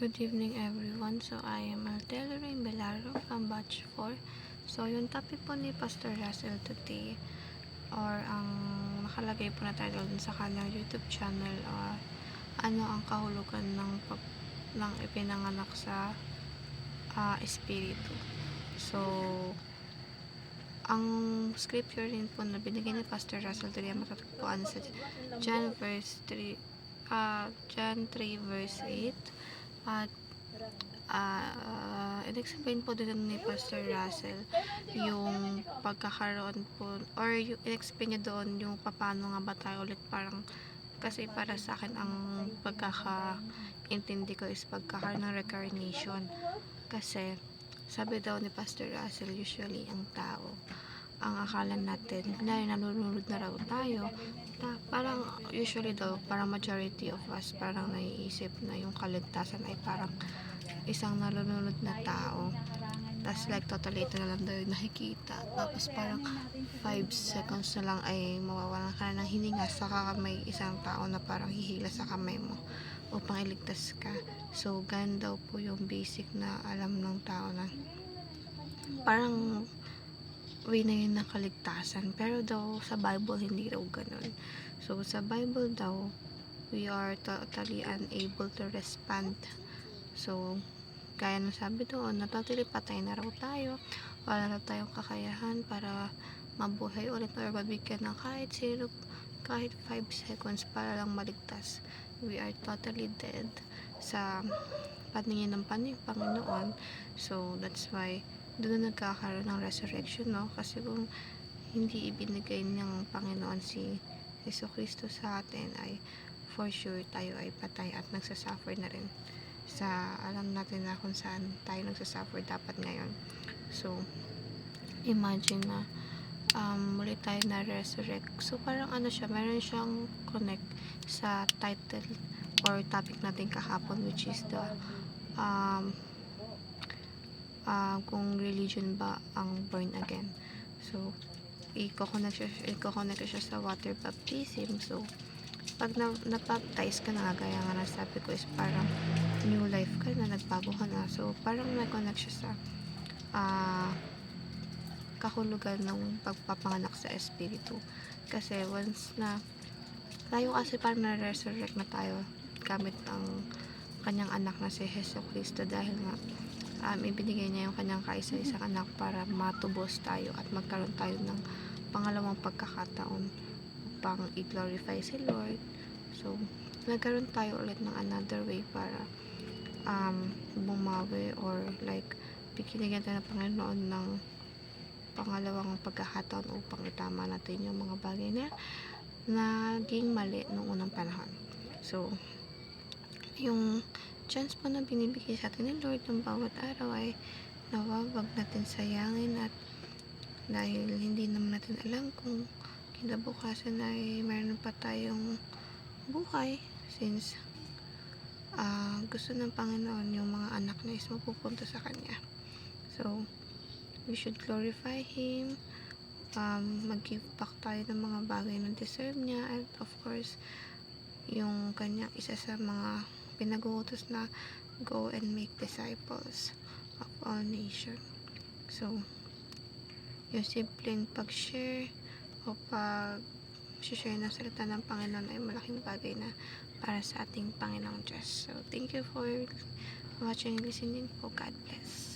Good evening everyone. So I am Altela Rain Belaro from Batch 4. So yung topic po ni Pastor Russell today or ang nakalagay po na title dun sa kanyang YouTube channel ano ang kahulugan ng ipinanganak sa espiritu. So ang scripture rin po na binigay ni Pastor Russell today matatagpuan sa John 3 verse 8 at in-explain po din ni Pastor Russell yung pagkakaroon po or in-explain niya doon yung paano nga ba tayo ulit parang kasi para sa akin ang pagkakaintindi ko is pagkakaroon ng reincarnation kasi sabi daw ni Pastor Russell usually ang tao ang akala natin na nanonood na raw tayo parang usually daw parang majority of us parang naiisip na yung kaligtasan ay parang isang nanonood na tao tas like totally ito na lang daw yung nakikita tapos parang 5 seconds na lang ay mawawalan ka na ng hininga saka may isang tao na parang hihila sa kamay mo upang iligtas ka. So ganun daw po yung basic na alam ng tao na parang way na yun ng kaligtasan pero daw sa Bible hindi raw ganun. So sa Bible daw we are totally unable to respond. So kaya nung sabi doon na totally patay na raw tayo, wala raw tayong kakayahan para mabuhay ulit or mabigyan ng kahit 5 seconds para lang maligtas. We are totally dead sa paningin ng Panginoon. So that's why doon nagkakaroon ng resurrection, no? Kasi kung hindi ibinigay ng Panginoon si Jesucristo sa atin ay for sure tayo ay patay at nagsasuffer na rin sa alam natin na kung saan tayo nagsasuffer dapat ngayon. So imagine na muli tayo na resurrect. So parang ano siya, meron siyang connect sa title or topic natin kahapon which is the kung religion ba ang born again. So i-connect siya sa water baptism. So pag na-baptize ka na, gaya nga nasabi ko is parang new life ka na, nagbago ka na. So parang na-connect siya sa kahulugan ng pagpapanganak sa espiritu. Kasi once na tayo kasi parang na-resurrect na tayo gamit ang kanyang anak na si Jesucristo dahil nga ibinigay niya yung kanyang kaisa-isang anak para matubos tayo at magkaroon tayo ng pangalawang pagkakataon upang i-glorify si Lord. So nagkaroon tayo ulit ng another way para bumawi or like bigyan tayo ng Panginoon ng pangalawang pagkakataon upang itama natin yung mga bagay na naging mali noong unang panahon. So yung chance po na binibigay sa atin ng Lord ng bawat araw ay nawawag natin sayangin at dahil hindi naman natin alam kung kinabukasan ay meron pa tayong buhay since gusto ng Panginoon yung mga anak na is mapupunta sa Kanya. So we should glorify Him, mag-give back tayo ng mga bagay na deserve niya and of course yung kanyang isa sa mga pinag-uutos na go and make disciples of all nations. So yung simpleng pag-share o pag-share ng salita ng Panginoon ay malaking bagay na para sa ating Panginoong Diyos. So thank you for watching and listening po. God bless.